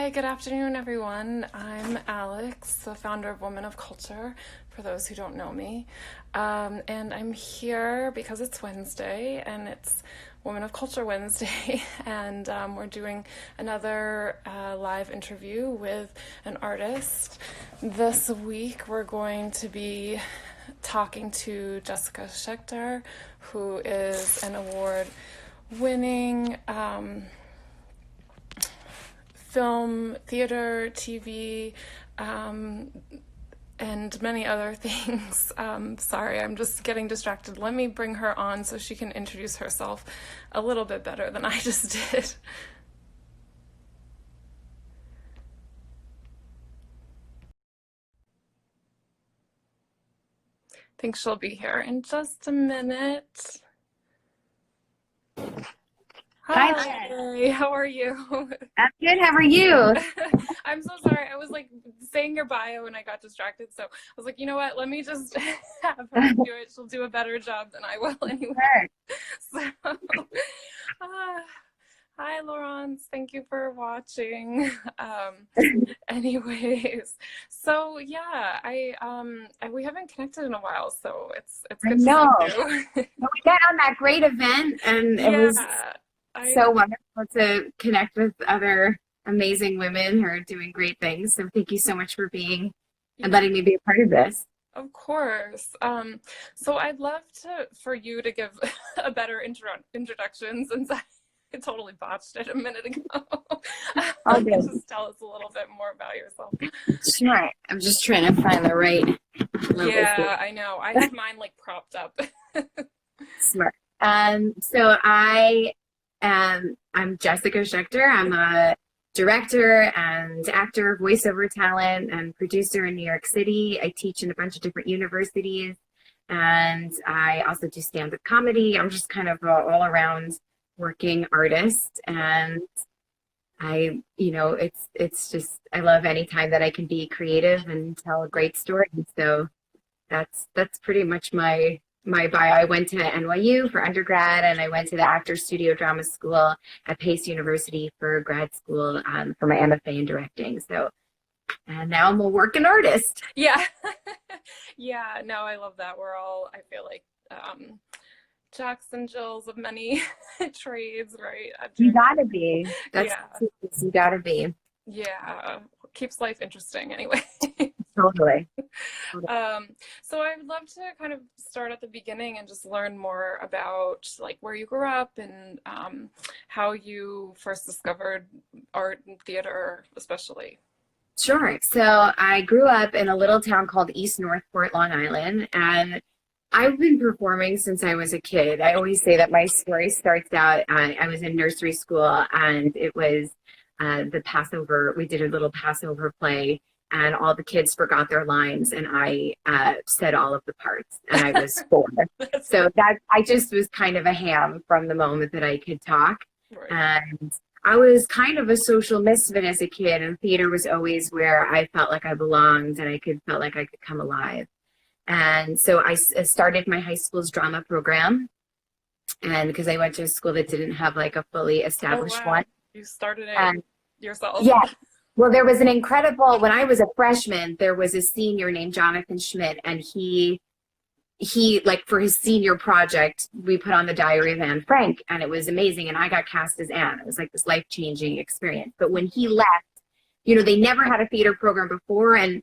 Hi, good afternoon, everyone. I'm Alex, the founder of Women of Culture, for those who don't know me. And I'm here because it's Wednesday and it's Women of Culture Wednesday. And we're doing another live interview with an artist. This week, we're going to be talking to Jessica Schechter, who is an award-winning film, theater, TV, and many other things. Sorry, I'm just getting distracted. Let me bring her on so she can introduce herself a little bit better than I just did. I think she'll be here in just a minute. Hi there. Hi, how are you? I'm good. How are you? I'm so sorry. I was like saying your bio and I got distracted. So I was like, you know what? Let me just have her do it. She'll do a better job than I will anyway. Sure. So, hi, Laurence. Thank you for watching. Anyways, so yeah, we haven't connected in a while, so it's I good to know. see you. Well, we met on that great event, and it was Yeah, so wonderful to connect with other amazing women who are doing great things. So thank you so much for being and letting me be a part of this. Of course. So I'd love for you to give a better introduction since I totally botched it a minute ago. All good. Just tell us a little bit more about yourself. Sure. I'm just trying to find the right levels here. Yeah, I know. I have mine like propped up. Smart. I'm Jessica Schechter. I'm a director and actor, voiceover talent, and producer in New York City. I teach in a bunch of different universities, and I also do stand-up comedy. I'm just kind of an all-around working artist, and it's just I love any time that I can be creative and tell a great story. So that's pretty much my bio. I went to NYU for undergrad, and I went to the Actors Studio Drama School at Pace University for grad school for my MFA in directing. So, and now I'm a working artist. Yeah. Yeah, no, I love that. I feel like, Jacks and Jills of many trades, right? You gotta be. Yeah. You gotta be. Yeah. Keeps life interesting anyway. Totally. So I would love to kind of start at the beginning and just learn more about like where you grew up and how you first discovered art and theater, especially. Sure. So I grew up in a little town called East Northport, Long Island, and I've been performing since I was a kid. I always say that my story starts out, I was in nursery school, and it was the Passover. We did a little Passover play, and all the kids forgot their lines, and I said all of the parts, and I was 4. So I just was kind of a ham from the moment that I could talk. Right. And I was kind of a social misfit as a kid, and theater was always where I felt like I belonged and felt like I could come alive. And so I started my high school's drama program, and because I went to a school that didn't have like a fully established one. You started it yourself. Yeah. Well, there was when I was a freshman, there was a senior named Jonathan Schmidt, and he like for his senior project, we put on the Diary of Anne Frank, and it was amazing. And I got cast as Anne. It was like this life-changing experience. But when he left, they never had a theater program before, and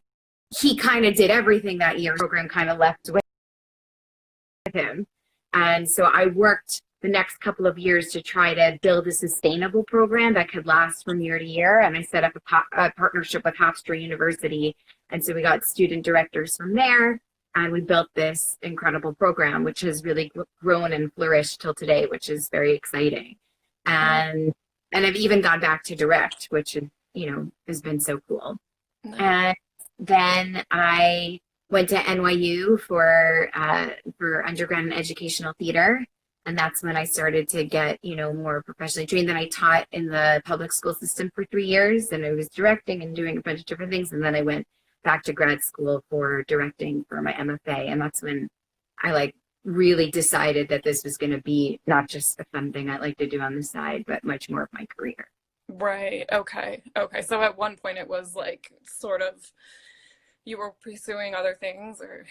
he kind of did everything that year. The program kind of left with him. And so I worked the next couple of years to try to build a sustainable program that could last from year to year. And I set up a partnership with Hofstra University. And so we got student directors from there, and we built this incredible program, which has really grown and flourished till today, which is very exciting. And I've even gone back to direct, which, has been so cool. Nice. And then I went to NYU for undergrad in educational theater. And that's when I started to get, more professionally trained. Then I taught in the public school system for 3 years, and I was directing and doing a bunch of different things. And then I went back to grad school for directing for my MFA. And that's when I really decided that this was going to be not just a fun thing I like to do on the side, but much more of my career. Right. Okay. Okay. So at one point it was like sort of you were pursuing other things or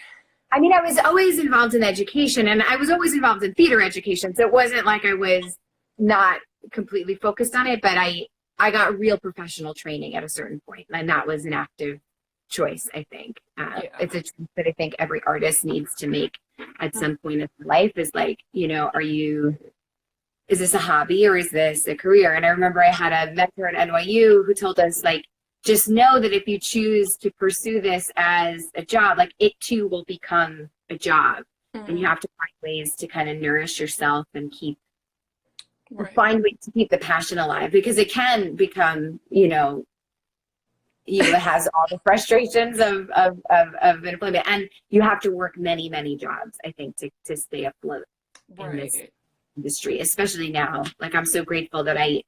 I mean, I was always involved in education and I was always involved in theater education. So it wasn't like I was not completely focused on it, but I got real professional training at a certain point, and that was an active choice, I think. yeah. It's a choice that I think every artist needs to make at some point in their life is like, is this a hobby or is this a career? And I remember I had a mentor at NYU who told us, like, just know that if you choose to pursue this as a job, like it too will become a job. And you Mm, have to find ways to kind of nourish yourself and right. find ways to keep the passion alive because it can become, it has all the frustrations of employment. And you have to work many, many jobs, I think, to stay afloat in this Right. industry, especially now. Like I'm so grateful that I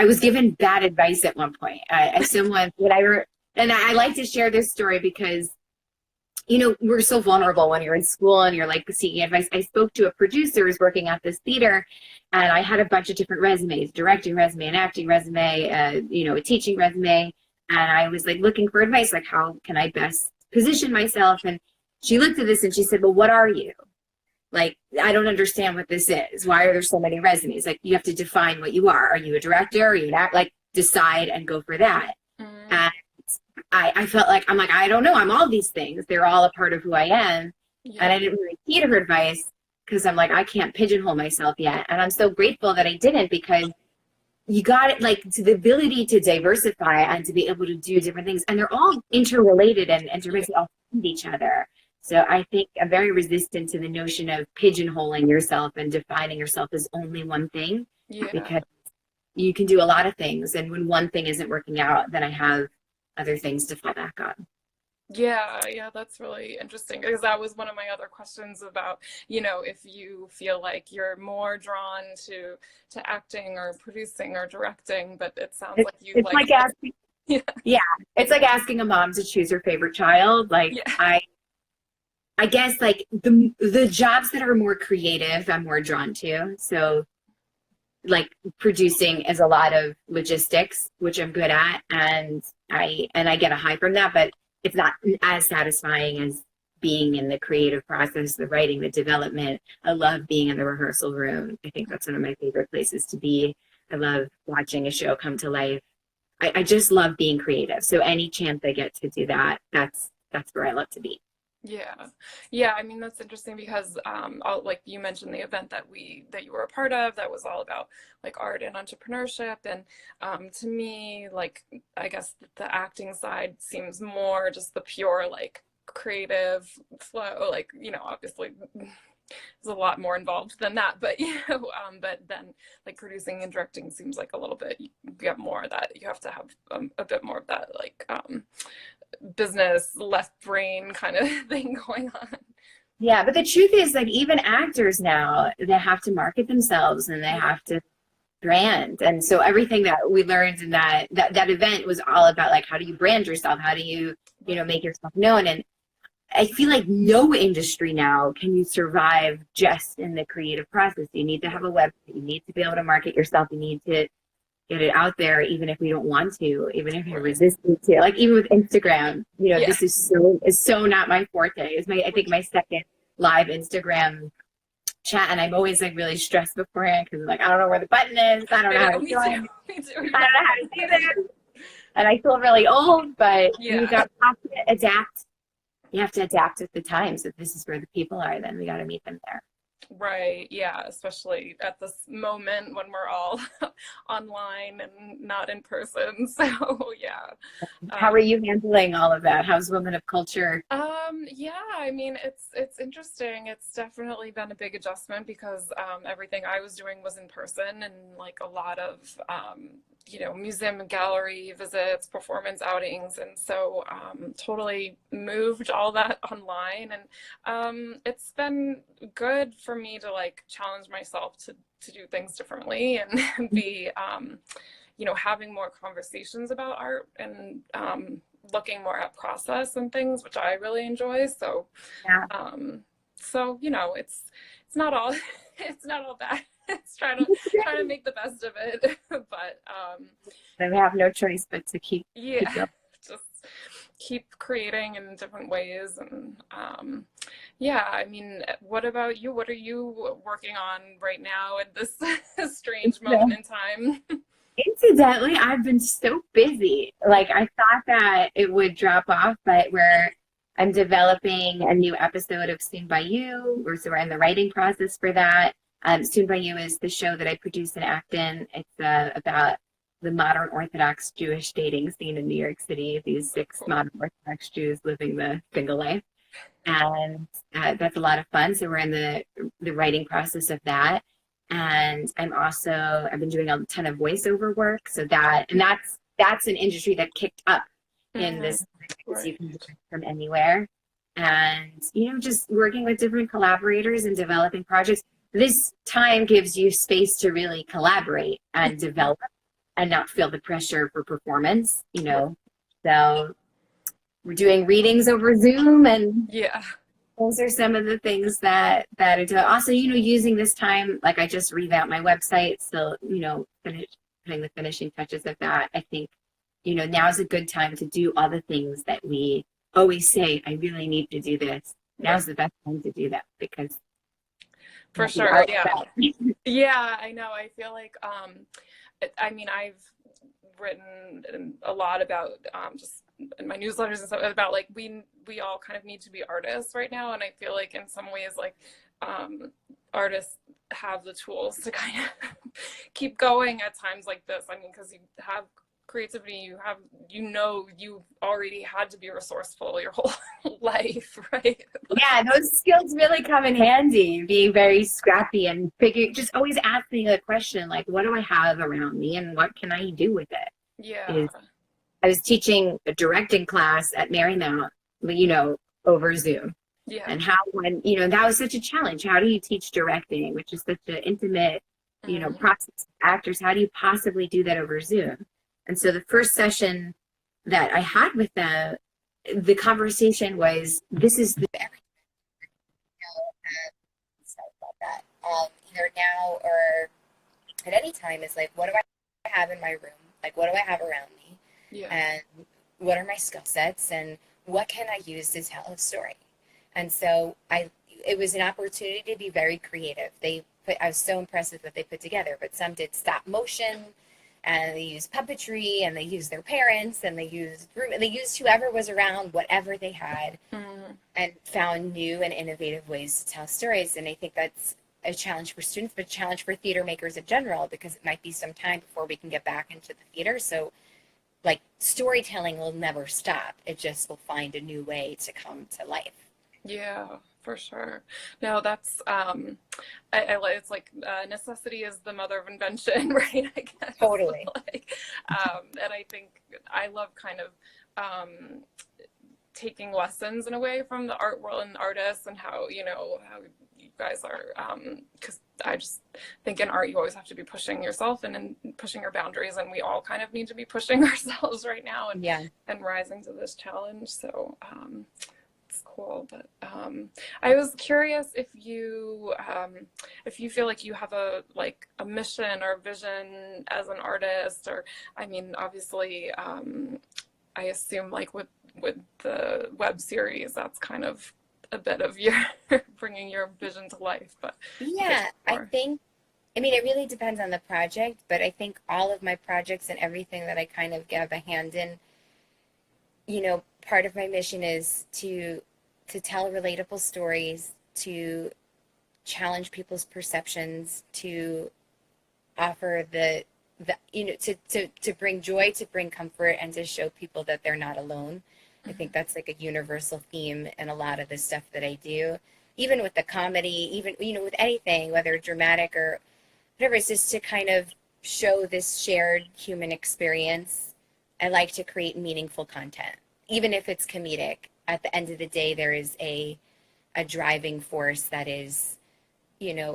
was given bad advice at one point. Someone that and I like to share this story because we're so vulnerable when you're in school and you're like seeking advice. I spoke to a producer who's working at this theater, and I had a bunch of different resumes, directing resume, an acting resume, a teaching resume, and I was like looking for advice, like how can I best position myself? And she looked at this and she said, "Well, what are you?" Like, I don't understand what this is. Why are there so many resumes? Like, you have to define what you are. Are you a director? Are you an act? Like, decide and go for that. Mm, And I felt like, I'm like, I don't know. I'm all these things. They're all a part of who I am. And yeah. I didn't really heed her advice because I'm like, I can't pigeonhole myself yet. And I'm so grateful that I didn't because you got it, like, to the ability to diversify and to be able to do different things. And they're all interrelated and Yeah. intermixed, all feed each other. So I think I'm very resistant to the notion of pigeonholing yourself and defining yourself as only one thing Yeah. because you can do a lot of things. And when one thing isn't working out, then I have other things to fall back on. Yeah, yeah, that's really interesting because that was one of my other questions about, if you feel like you're more drawn to acting or producing or directing, but it sounds like you It's like like asking, yeah. yeah, it's like asking a mom to choose her favorite child. Like Yeah. I guess like the jobs that are more creative, I'm more drawn to. So like producing is a lot of logistics, which I'm good at, and I get a high from that, but it's not as satisfying as being in the creative process, the writing, the development. I love being in the rehearsal room. I think that's one of my favorite places to be. I love watching a show come to life. I just love being creative. So any chance I get to do that, that's where I love to be. Yeah. Yeah, I mean that's interesting because like you mentioned the event that you were a part of that was all about like art and entrepreneurship and to me like I guess the acting side seems more just the pure like creative flow like obviously there's a lot more involved than that but but then like producing and directing seems like a little bit you get more of that you have to have a bit more of that like business left brain kind of thing going on. Yeah, but the truth is like even actors now, they have to market themselves and they Yeah. have to brand. And so everything that we learned in that event was all about like how do you brand yourself? How do you, Right. make yourself known? And I feel like no industry now can you survive just in the creative process. You need to have a website. You need to be able to market yourself. You need to get it out there, even if we don't want to, even if you're Right. resistant to. Like even with Instagram, Yeah. this is so not my forte. It's I think my second live Instagram chat, and I'm always like really stressed beforehand because like I don't know where the button is. I don't I know how know, to me too. join. Me too. I Yeah. don't know how to do this, and I feel really old. But you Yeah. got have to adapt. You have to adapt with the times. If this is where the people are, then we got to meet them there. Right. Yeah. Especially at this moment when we're all online and not in person. So yeah. How Um, are you handling all of that? How's Women of Culture? yeah, I mean, it's interesting. It's definitely been a big adjustment because everything I was doing was in person and like a lot of museum and gallery visits, performance outings, and so totally moved all that online. And it's been good for me to like challenge myself to do things differently and be having more conversations about art and looking more at process and things, which I really enjoy. So, Yeah. um, so it's not all it's not all bad. it's trying to make the best of it. But They have no choice but to keep yeah, going. just keep creating in different ways. And yeah, I mean, what about you? What are you working on right now at this strange moment in time? Incidentally, I've been so busy. Like I thought that it would drop off, but I'm developing a new episode of Soon by You. So we're in the writing process for that. Soon by You is the show that I produce and act in. It's about the modern Orthodox Jewish dating scene in New York City. These six Cool. modern Orthodox Jews living the single life, and that's a lot of fun. So we're in the writing process of that, and I've been doing a ton of voiceover work. So that's an industry that kicked up in Mhm. this because Right. you can do it from anywhere, and just working with different collaborators and developing projects. This time gives you space to really collaborate and develop and not feel the pressure for performance. So we're doing readings over Zoom, and Yeah. those are some of the things that I do. Also, using this time, like I just revamped my website, so putting the finishing touches of that. I think now's a good time to do all the things that we always say. I really need to do this. Right. Now's the best time to do that because For the sure. art. Yeah. Yeah, I know. I feel like I mean, I've written a lot about just in my newsletters and stuff about like we all kind of need to be artists right now, and I feel like in some ways like artists have the tools to kind of keep going at times like this. I mean, because you have creativity, you already had to be resourceful your whole life, right? Yeah, those skills really come in handy, being very scrappy and just always asking a question like, what do I have around me and what can I do with it? Yeah. I was teaching a directing class at Marymount, over Zoom. Yeah. And that was such a challenge. How do you teach directing, which is such an intimate, Mm. process of actors? How do you possibly do that over Zoom? And so the first session that I had with them, the conversation was, this is the sorry about that. Either now or at any time is like, what do I have in my room? Like, what do I have around me? Yeah. And what are my skill sets? And what can I use to tell a story? And so it was an opportunity to be very creative. I was so impressed with what they put together, but some did stop motion and they used puppetry and they used their parents and they used whoever was around, whatever they had, Mm. and found new and innovative ways to tell stories. And I think that's a challenge for students, but a challenge for theater makers in general, because it might be some time before we can get back into the theater. So like storytelling will never stop. It just will find a new way to come to life. Yeah, for sure. No, that's it's like necessity is the mother of invention, right? I guess. Totally. Like, and I think I love kind of taking lessons in a way from the art world and artists and how how you guys are because I just think in art you always have to be pushing yourself and pushing your boundaries, and we all kind of need to be pushing ourselves right now and rising to this challenge. So it's cool. But I was curious if you feel like you have a mission or vision as an artist, or I mean obviously I assume like with the web series that's kind of a bit of your bringing your vision to life. But Yeah, I think, I mean, it really depends on the project, but I think all of my projects and everything that I kind of give a hand in, part of my mission is to tell relatable stories, to challenge people's perceptions, to offer to bring joy, to bring comfort, and to show people that they're not alone. I think that's like a universal theme in a lot of the stuff that I do. Even with the comedy, even, with anything, whether dramatic or whatever, it's just to kind of show this shared human experience. I like to create meaningful content, even if it's comedic. At the end of the day, there is a driving force that is,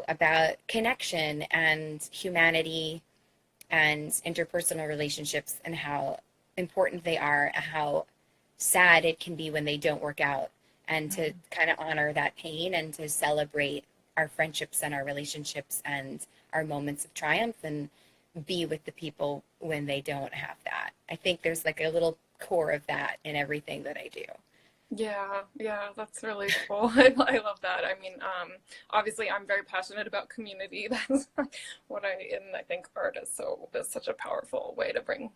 about connection and humanity and interpersonal relationships and how important they are, and how sad it can be when they don't work out, and to kind of honor that pain and to celebrate our friendships and our relationships and our moments of triumph, and be with the people when they don't have that. I think there's like a little core of that in everything that I do. Yeah, yeah, that's really cool. I love that. I mean, obviously, I'm very passionate about community. That's what and I think art is such a powerful way to bring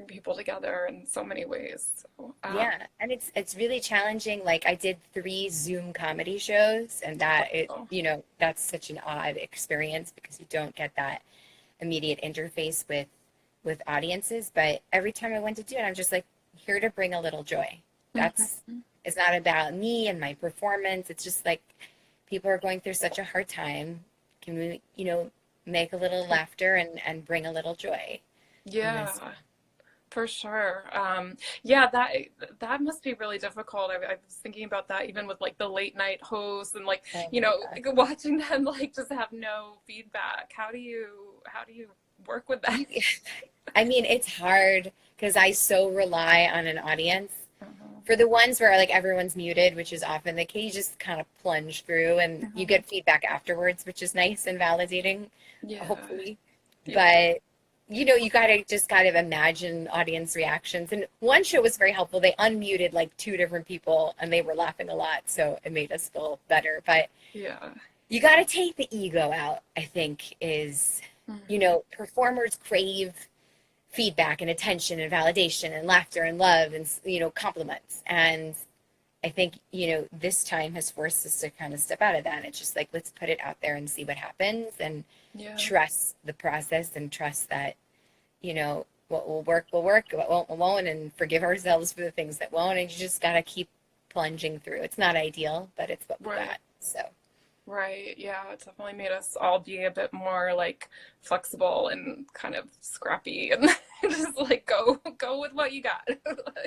people together in so many ways. So, Yeah, and it's really challenging. Like I did 3 Zoom comedy shows, and that's such an odd experience because you don't get that immediate interface with audiences. But every time I went to do it, I'm just like here to bring a little joy. That's mhm. It's not about me and my performance. It's just like people are going through such a hard time. Can we, make a little laughter and bring a little joy in Yeah. this? For sure. Yeah, that must be really difficult. I was thinking about that even with like the late night hosts and like, Oh you my know, God. watching them like just have no feedback. How do you work with that? I mean, it's hard because I so rely on an audience. Mhm, For the ones where like everyone's muted, which is often the case, you just kind of plunge through and you mhm. get feedback afterwards, which is nice and validating, Yeah. hopefully. Yeah. But you gotta just kind of imagine audience reactions. And one show was very helpful. They unmuted like 2 different people and they were laughing a lot, so it made us feel better. But Yeah. you gotta take the ego out, I think, Mhm. performers crave feedback and attention and validation and laughter and love and compliments. And I think this time has forced us to kind of step out of that. It's just like, let's put it out there and see what happens, and Yeah. trust the process and trust that what will work, what won't, and forgive ourselves for the things that won't. And you just got to keep plunging through. It's not ideal, but it's what we Right. got. So Right. Yeah, it definitely made us all be a bit more like flexible and kind of scrappy and just like go with what you got.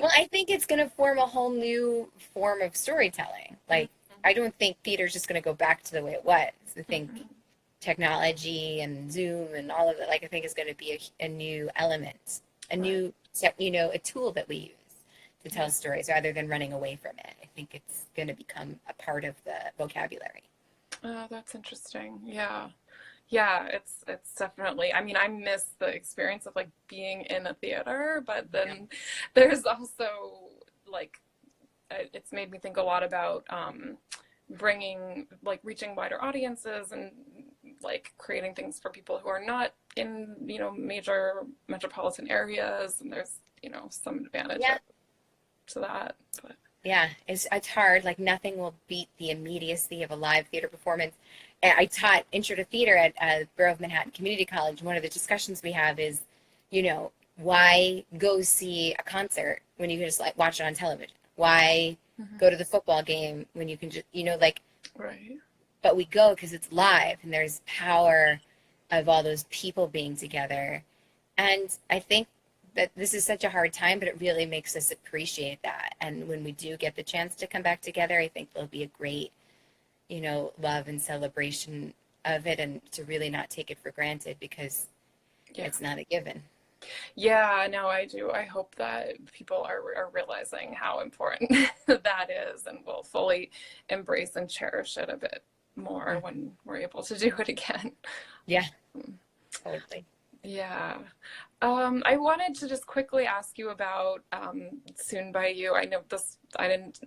well, I think it's going to form a whole new form of storytelling. Like, I don't think theater's just going to go back to the way it was. I think Mhm. technology and Zoom and all of it, like, I think is going to be a new element, a Right. new, a tool that we use to tell Yeah. stories rather than running away from it. I think it's going to become a part of the vocabulary. Oh, that's interesting. Yeah. Yeah, it's definitely. I mean, I miss the experience of like being in a theater, but Yeah. then there's also like it's made me think a lot about bringing like reaching wider audiences and like creating things for people who are not in major metropolitan areas, and there's some advantage Yeah. to that. But Yeah, it's hard. Like nothing will beat the immediacy of a live theater performance. And I taught intro to theater at Borough of Manhattan Community College. One of the discussions we have is, why go see a concert when you can just like watch it on television? Why mhm. go to the football game when you can just, like, Right. but we go because it's live and there's power of all those people being together. And I think that this is such a hard time, but it really makes us appreciate that. And when we do get the chance to come back together, I think there'll be a great, love and celebration of it, and to really not take it for granted because Yeah. it's not a given. Yeah, no, I do. I hope that people are realizing how important that is and will fully embrace and cherish it a bit more Mm. when we're able to do it again. Yeah, Um, totally. Yeah. I wanted to just quickly ask you about Soon by You. I know this, I didn't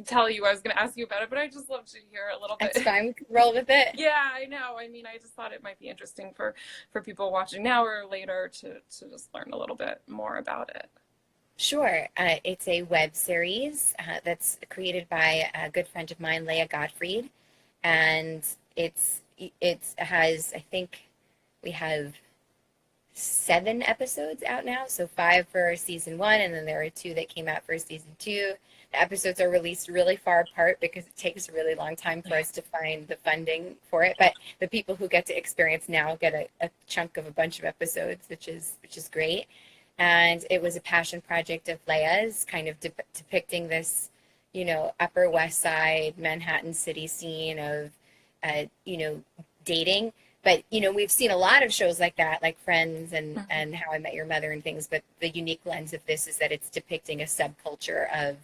tell you I was going to ask you about it, but I just love to hear a little That's bit. fine. We can roll with it. Yeah, I know. I mean, I just thought it might be interesting for people watching now or later to just learn a little bit more about it. Sure. It's a web series that's created by a good friend of mine, Leah Gottfried, and it has, I think we have 7 episodes out now, so 5 for season 1, and then there are 2 that came out for season 2. The episodes are released really far apart because it takes a really long time for us to find the funding for it. But the people who get to experience now get a chunk of a bunch of episodes, which is great. And it was a passion project of Leia's, kind of depicting this, Upper West Side Manhattan city scene of, dating. But we've seen a lot of shows like that, like Friends Mhm. and How I Met Your Mother and things. But the unique lens of this is that it's depicting a subculture of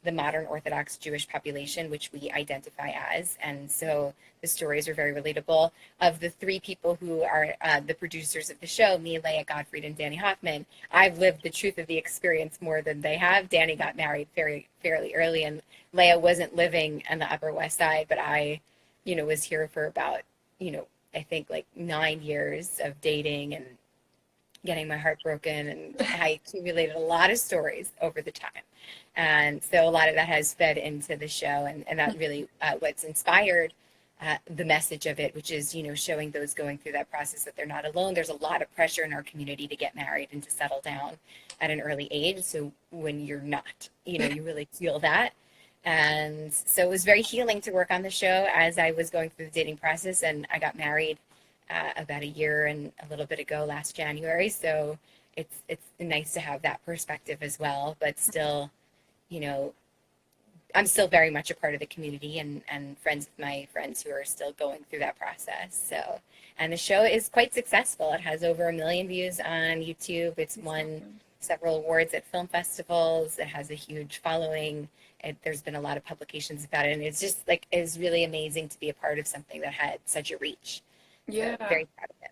the modern Orthodox Jewish population, which we identify as. And so the stories are very relatable. Of the three people who are the producers of the show, me, Leah Gottfried, and Danny Hoffman, I've lived the truth of the experience more than they have. Danny got married fairly early, and Leah wasn't living on the Upper West Side, but I, was here for about, I think like 9 years of dating and getting my heart broken, and I accumulated a lot of stories over the time. And so a lot of that has fed into the show, and that really what's inspired the message of it, which is, showing those going through that process that they're not alone. There's a lot of pressure in our community to get married and to settle down at an early age. So when you're not, you really feel that. And so it was very healing to work on the show as I was going through the dating process, and I got married about a year and a little bit ago last January. So it's nice to have that perspective as well, but still, I'm still very much a part of the community and friends with my friends who are still going through that process. So, and the show is quite successful. It has over 1 million views on YouTube. It's won several awards at film festivals. It has a huge following. There's been a lot of publications about it. And it's just is really amazing to be a part of something that had such a reach. Yeah. So very proud of it.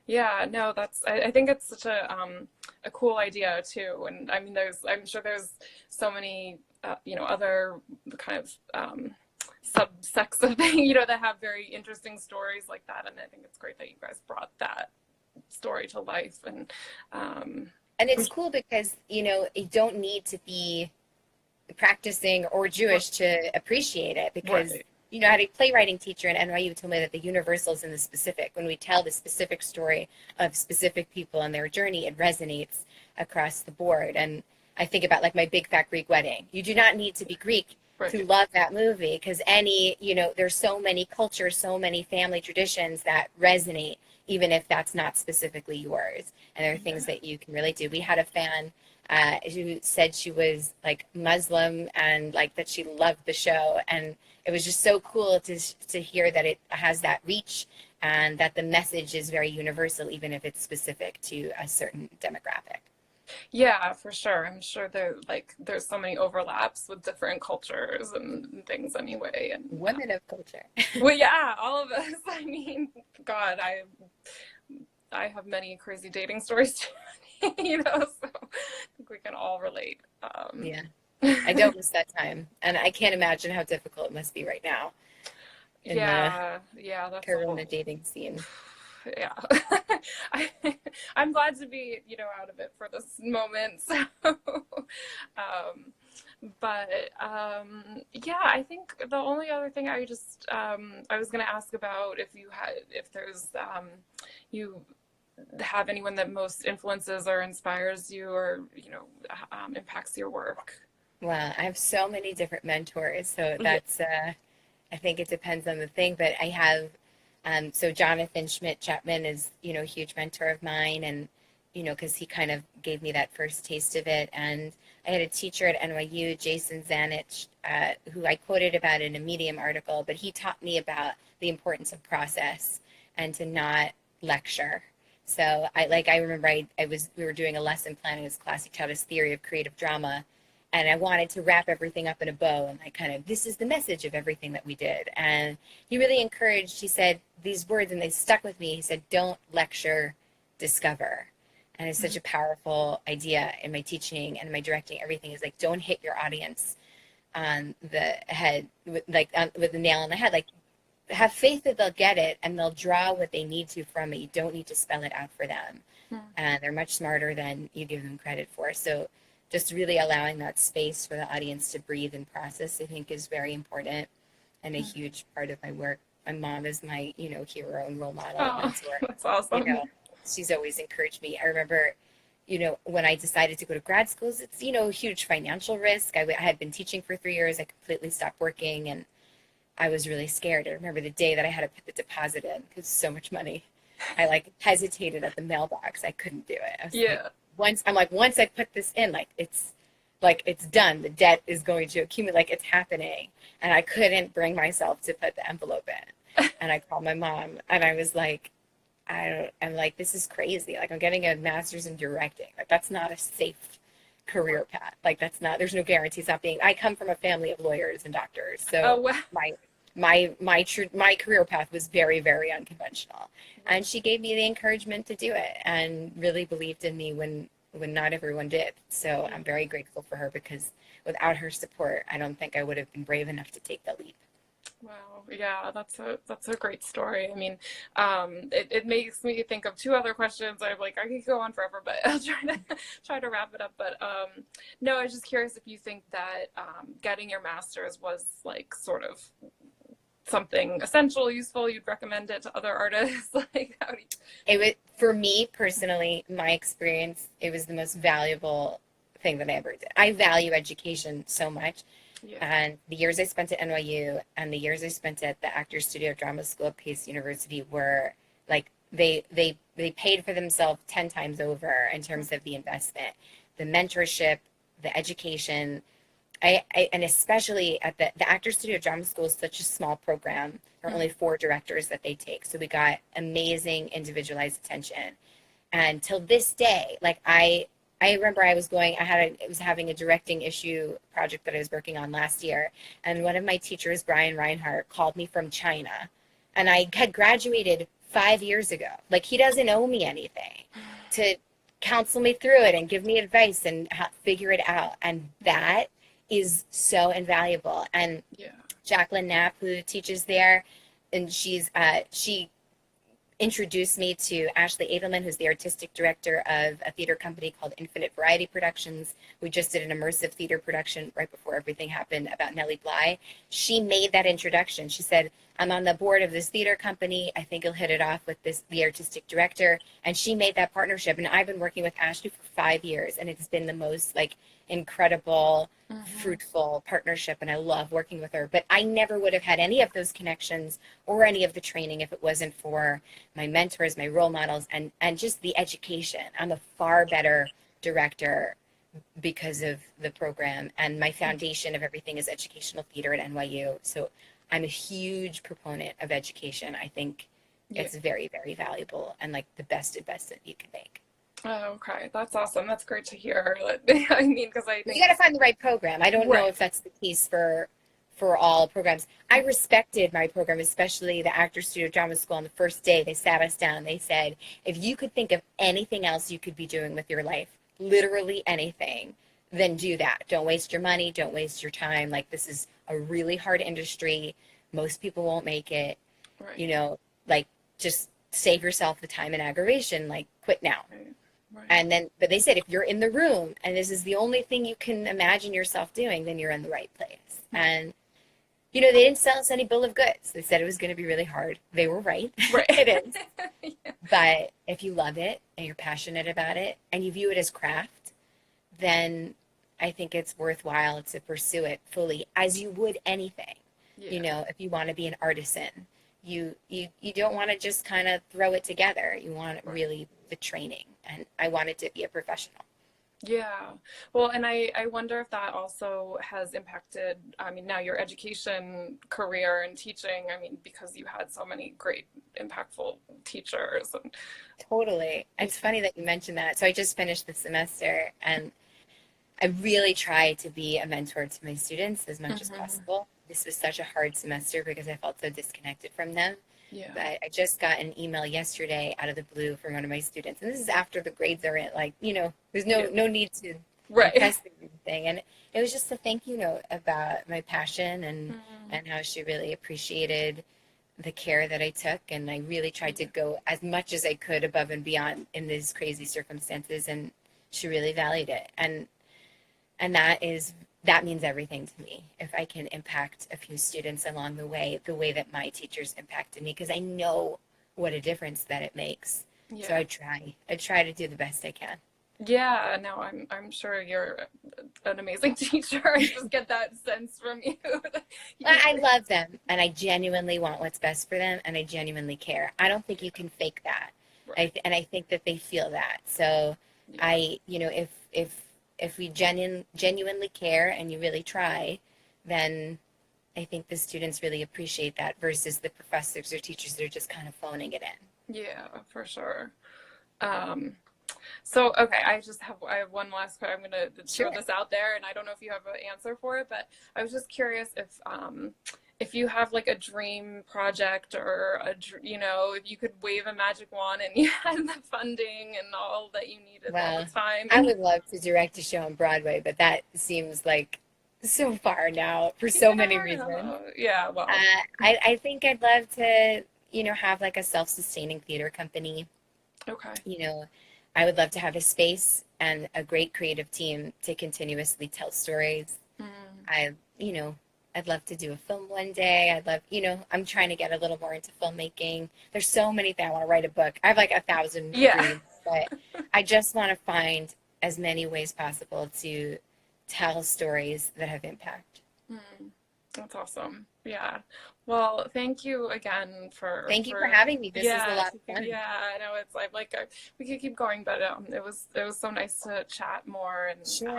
Yeah, no, I think it's such a cool idea too. And I mean, I'm sure there's so many, other kind of subsects of things, that have very interesting stories like that. And I think it's great that you guys brought that story to life. And it's cool because, you don't need to be practicing or Jewish to appreciate it, because right. I had a playwriting teacher at NYU who told me that the universal is in the specific. When we tell the specific story of specific people and their journey, it resonates across the board. And I think about my Big Fat Greek Wedding. You do not need to be Greek right. to love that movie, because there's so many cultures, so many family traditions that resonate, even if that's not specifically yours. And there are things that you can relate to. We had a fan who said she was Muslim and that she loved the show, and it was just so cool to hear that it has that reach and that the message is very universal, even if it's specific to a certain demographic. Yeah, for sure. I'm sure there's so many overlaps with different cultures and things anyway. And women of culture. Well, yeah, all of us. I mean, God, I have many crazy dating stories too, so I think we can all relate. Yeah, I don't miss that time, and I can't imagine how difficult it must be right now. Yeah, that's Corona dating scene. Yeah, I'm glad to be, out of it for this moment. So, yeah, I think the only other thing I was going to ask about if there's, you have anyone that most influences or inspires you or, impacts your work. Well, I have so many different mentors, so that's, I think it depends on the thing, but I have, so Jonathan Schmidt Chapman is, a huge mentor of mine, and, because he kind of gave me that first taste of it. And I had a teacher at NYU, Jason Zanich, who I quoted about in a Medium article, but he taught me about the importance of process and to not lecture. So I remember we were doing a lesson plan in his class. He taught us theory of creative drama, and I wanted to wrap everything up in a bow and this is the message of everything that we did. And he really encouraged, he said these words, and they stuck with me. He said, don't lecture, discover. And it's such a powerful idea in my teaching and my directing. Everything is don't hit your audience on the head, with the nail on the head. Have faith that they'll get it and they'll draw what they need to from it. You don't need to spell it out for them. And they're much smarter than you give them credit for. So just really allowing that space for the audience to breathe and process, I think, is very important and a huge part of my work. My mom is my, hero and role model. Oh, that's awesome. She's always encouraged me. I remember, when I decided to go to grad schools, it's, a huge financial risk. I had been teaching for 3 years. I completely stopped working, and I was really scared. I remember the day that I had to put the deposit in, because so much money. I hesitated at the mailbox. I couldn't do it. I was once I put this in, it's done. The debt is going to accumulate. It's happening. And I couldn't bring myself to put the envelope in. And I called my mom, and I was I'm this is crazy. I'm getting a master's in directing. That's not a safe career path. Like that's not, there's no guarantees not being, I come from a family of lawyers and doctors. So Oh, wow. my career path was very, very unconventional. And she gave me the encouragement to do it and really believed in me when not everyone did. So I'm very grateful for her, because without her support, I don't think I would have been brave enough to take the leap. Wow. Yeah, that's a great story. I mean, it makes me think of two other questions. I'm like, I could go on forever, but I'll try to wrap it up. But no, I was just curious if you think that getting your master's was like sort of something essential, useful, you'd recommend it to other artists. Like, how do you... It was, for me personally, my experience, it was the most valuable thing that I ever did. I value education so much. Yeah. And the years I spent at NYU and the years I spent at the Actors Studio Drama School at Pace University were like, they paid for themselves 10 times over in terms of the investment, the mentorship, the education. And especially at the Actors Studio Drama School is such a small program. There are only 4 directors that they take. So we got amazing individualized attention. And till this day, like I remember I was having a directing issue project that I was working on last year. And one of my teachers, Brian Reinhardt, called me from China. And I had graduated 5 years ago. Like, he doesn't owe me anything to counsel me through it and give me advice and figure it out. And that is so invaluable. And Yeah. Jacqueline Knapp, who teaches there, and she introduced me to Ashley Edelman, who's the artistic director of a theater company called Infinite Variety Productions. We just did an immersive theater production right before everything happened about Nellie Bly. She made that introduction. She said, I'm on the board of this theater company. I think you'll hit it off with the artistic director. And she made that partnership. And I've been working with Ashley for 5 years, and it's been the most like incredible, fruitful partnership. And I love working with her. But I never would have had any of those connections or any of the training if it wasn't for my mentors, my role models, and just the education. I'm a far better director because of the program, and my foundation of everything is educational theater at NYU. So I'm a huge proponent of education. I think it's very, very valuable and like the best investment you can make. Oh, okay. That's awesome. That's great to hear. I mean, because I think you got to find the right program. I don't know if that's the case for all programs. I respected my program, especially the Actors Studio Drama School. On the first day, they sat us down. They said, if you could think of anything else you could be doing with your life, literally anything, then do that. Don't waste your money. Don't waste your time. Like, this is a really hard industry. Most people won't make it. Right. You know, like, just save yourself the time and aggravation. Like, quit now. Right. And then, but they said, if you're in the room and this is the only thing you can imagine yourself doing, then you're in the right place. And, you know, they didn't sell us any bill of goods. They said it was going to be really hard. They were right. Right. It is. Yeah. But if you love it and you're passionate about it and you view it as craft, then I think it's worthwhile to pursue it fully, as you would anything. Yeah. You know, if you want to be an artisan, you don't want to just kind of throw it together. You want really the training, and I wanted to be a professional. Yeah. Well, and I wonder if that also has impacted, I mean, now your education career and teaching, I mean, because you had so many great, impactful teachers. And... Totally. It's funny that you mentioned that. So I just finished the semester, and I really try to be a mentor to my students as much as possible. This was such a hard semester because I felt so disconnected from them. Yeah. But I just got an email yesterday out of the blue from one of my students. And this is after the grades are in, like, you know, there's no need to test anything. And it was just a thank you note about my passion and how she really appreciated the care that I took. And I really tried to go as much as I could above and beyond in these crazy circumstances. And she really valued it. And that means everything to me. If I can impact a few students along the way that my teachers impacted me, because I know what a difference that it makes. Yeah. So I try to do the best I can. Yeah, no, I'm sure you're an amazing teacher. I just get that sense from you. I love them, and I genuinely want what's best for them, and I genuinely care. I don't think you can fake that. Right. And I think that they feel that. So if we genuinely care and you really try, then I think the students really appreciate that versus the professors or teachers that are just kind of phoning it in. Yeah, for sure. So, okay, I have one last question. I'm going to throw Sure. this out there, and I don't know if you have an answer for it, but I was just curious if you have like a dream project or if you could wave a magic wand and you had the funding and all that you needed all the Well, time. I And would love to direct a show on Broadway, but that seems like so far now for you so many never reasons. know. Yeah, well, I think I'd love to, have like a self-sustaining theater company. okay. I would love to have a space and a great creative team to continuously tell stories. Mm. I, I'd love to do a film one day. I'd love, I'm trying to get a little more into filmmaking. There's so many things. I want to write a book. I have like 1,000 Yeah. dreams, but I just want to find as many ways possible to tell stories that have impact. Mm. That's awesome. Yeah. Well, thank you again Thank you for having me. This is a yeah, lot of fun. yeah, I know it's like we could keep going, but it was so nice to chat more Sure.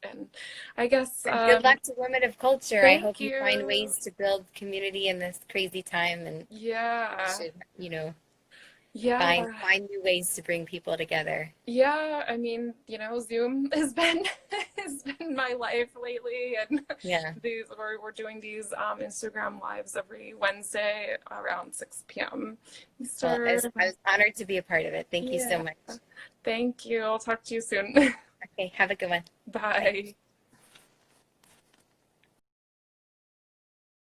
and I guess And good luck to women of culture. I thank hope you find you. ways to build community in this crazy time, and you Yeah. should, Yeah. find new ways to bring people together. Yeah, I mean, Zoom has been has been my life lately, and Yeah. we're doing these Instagram lives every Wednesday around 6 p.m. Well, Eastern. I was honored to be a part of it. Thank you so Yeah. much. Thank you. I'll talk to you soon. Okay, have a good one. Bye. Bye.